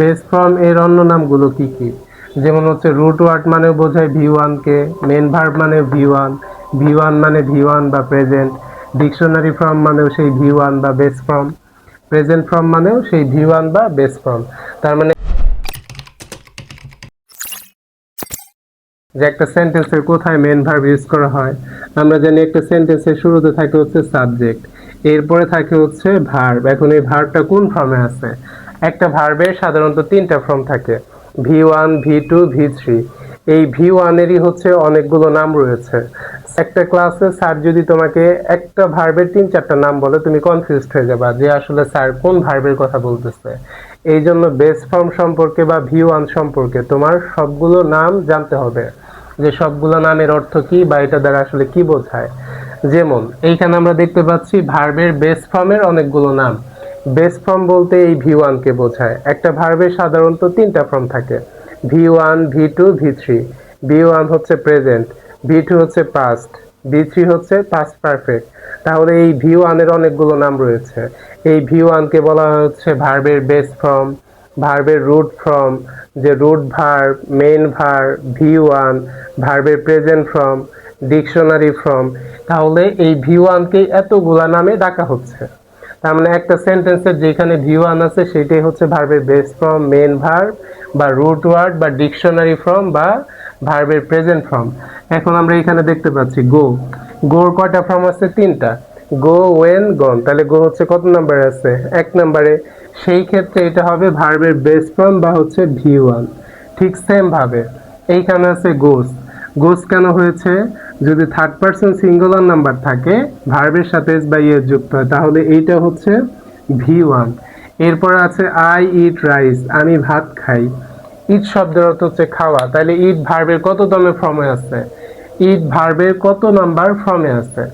Base form এর অন্য নামগুলো কি কি? যেমন হচ্ছে রুট ওয়ার্ড মানে বোঝায় ভি ওয়ান কে, মেন ভার্ব মানে ভি ওয়ান মানে ভি ওয়ান বা প্রেজেন্ট, ডিকশনারি ফর্ম মানেও সেই ভি ওয়ান বা বেস ফর্ম, প্রেজেন্ট ফর্ম মানেও সেই ভি ওয়ান বা বেস ফর্ম। তার মানে যে একটা সেন্টেন্সের কোথায় মেন ভার্ব ইউজ করা হয়, আমরা জানি একটা সেন্টেন্সের শুরুতে থাকে হচ্ছে সাবজেক্ট, এরপরে থাকে হচ্ছে ভার্ব। এখন এই ভার্বটা কোন ফর্মে আছে? একটা ভার্বের সাধারণত তিনটা ফর্ম থাকে, V one, V two, V three. এই ভি ওয়ানেরই হচ্ছে অনেকগুলো নাম রয়েছে। একটা ক্লাসে স্যার যদি তোমাকে একটা ভার্বের তিন চারটা নাম বলে, তুমি কনফিউজড হয়ে যাবা যে আসলে স্যার কোন ভার্বের কথা বলতেছে। এই জন্য বেস ফর্ম সম্পর্কে বা ভি ওয়ান সম্পর্কে তোমার সবগুলো নাম জানতে হবে, যে সবগুলো নামের অর্থ কি বা এটা দ্বারা আসলে কি বোঝায়। যেমন এইখানে আমরা দেখতে পাচ্ছি ভার্বের বেস ফর্মের অনেকগুলো নাম। বেস ফর্ম বলতে এই ভি ওয়ান কে বোঝায়। একটা ভার্বের সাধারণত তিনটা ফর্ম থাকে, V one, V two, V three. V one হচ্ছে প্রেজেন্ট, ভি টু হচ্ছে পাস্ট, ভি থ্রি হচ্ছে পাস্ট পারফেক্ট। তাহলে এই ভি ওয়ানের অনেকগুলো নাম রয়েছে। এই ভি ওয়ান কে বলা হচ্ছে ভার্বের বেস ফর্ম, ভার্বের রুট ফর্ম, যে root verb, main verb, V one, ভার্বের প্রেজেন্ট ফর্ম, ডিকশনারি ফর্ম। তাহলে এই ভি ওয়ানকে এতগুলা নামে ডাকা হচ্ছে। তার মানে একটা সেন্টেন্সের যেখানে ভি ওয়ান আছে সেটাই হচ্ছে ভার্বের বেস ফর্ম, মেইন ভার্ব বা রুট ওয়ার্ড বা ডিকশনারি ফর্ম বা ভার্বের প্রেজেন্ট ফর্ম। এখন আমরা এখানে দেখতে পাচ্ছি গো। গোর কয়টা ফর্ম আছে? তিনটা, গো, ওয়েন, গন। তাহলে গো হচ্ছে কত নাম্বারে আছে? এক নাম্বারে। সেই ক্ষেত্রে এটা হবে ভার্বের বেস ফর্ম বা হচ্ছে ভি ওয়ান। ঠিক সেম ভাবে এইখানে আছে গোস। গোস কেন হয়েছে? যদি থার্ড পারসন সিঙ্গুলার নাম্বার থাকে, ভার্বের সাথে এস বা ইয়েস যুক্ত হয়, তাহলে এইটা হচ্ছে ভি ওয়ান। এরপর আছে আই ইট রাইস, আমি ভাত খাই। ইট শব্দের অর্থ হচ্ছে খাওয়া, তাহলে ইট ভার্বের কততম ফর্মে আছে? ইট ভার্বের কত নাম্বার ফর্মে আছে?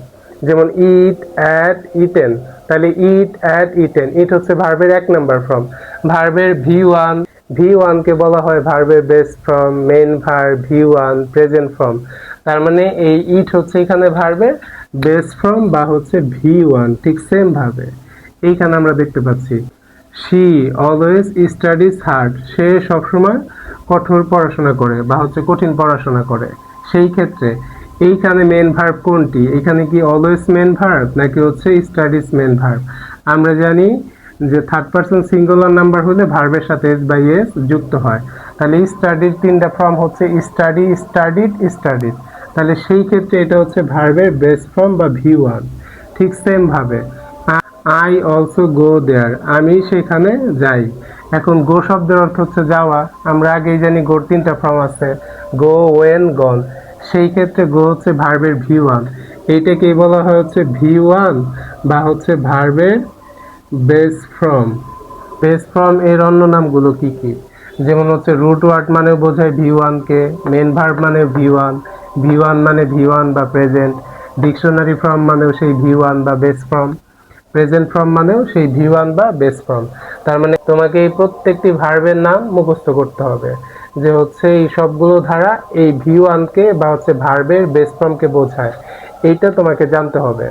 যেমন ইট, অ্যাট, ইটেন। তাহলে ইট, অ্যাট, ইটেন, ইট হচ্ছে ভার্বের এক নাম্বার ফর্ম। ভার্বের ভি ওয়ান, ভি ওয়ানকে বলা হয় ভার্বের base form, main verb, V one, present form. তার মানে এই ইট হচ্ছে এখানে ভার্বের বেস ফর্ম বা হচ্ছে ভি ওয়ান। ঠিক সেম ভাবে এইখানে আমরা দেখতে পাচ্ছি শি অলওয়েজ স্টাডিজ হার্ড, সে সবসময় কঠোর পড়াশোনা করে বা হচ্ছে কঠিন পড়াশোনা করে। সেই ক্ষেত্রে এইখানে মেন ভার্ব কোনটি? এখানে কি অলওয়েজ মেন ভার্ব নাকি হচ্ছে স্টাডিজ মেন ভার্ব? আমরা জানি যে থার্ড পারসন সিঙ্গুলার নাম্বার হলে ভার্বের সাথে এস বা এস যুক্ত হয়। তাহলে স্টাডির তিনটা ফর্ম হচ্ছে স্টাডি, স্টাডিড, স্টাডিড। তাহলে সেই ক্ষেত্রে এটা হচ্ছে ভার্বের বেস ফর্ম বা ভি ওয়ান। ঠিক সেম ভাবে আই অলসো গো দেয়ার, আমি সেখানে যাই। এখন গো শব্দের অর্থ হচ্ছে যাওয়া। আমরা আগেই জানি গোর তিনটা ফর্ম আছে, গো, ওয়েন, গন। সেই ক্ষেত্রে গো হচ্ছে ভার্বের ভি ওয়ান। এইটাকেই বলা হয় হচ্ছে ভি ওয়ান বা হচ্ছে ভার্বের বেস ফর্ম। বেস ফর্ম এর অন্য নামগুলো কি কি? যেমন হচ্ছে রুট ওয়ার্ড মানে বোঝায় ভি ওয়ান কে, মেন ভার্ব মানে ভি ওয়ান মানে ভি ওয়ান বা প্রেজেন্ট, ডিকশনারি ফর্ম মানেও সেই ভি ওয়ান বা বেস ফর্ম, প্রেজেন্ট ফর্ম মানেও সেই ভি ওয়ান বা বেস ফর্ম। তার মানে তোমাকে এই প্রত্যেকটি ভার্বের নাম মুখস্থ করতে হবে, যে হচ্ছে এই সবগুলো ধারা এই ভি ওয়ানকে বা হচ্ছে ভার্বের বেস ফর্মকে বোঝায়। এইটা তোমাকে জানতে হবে।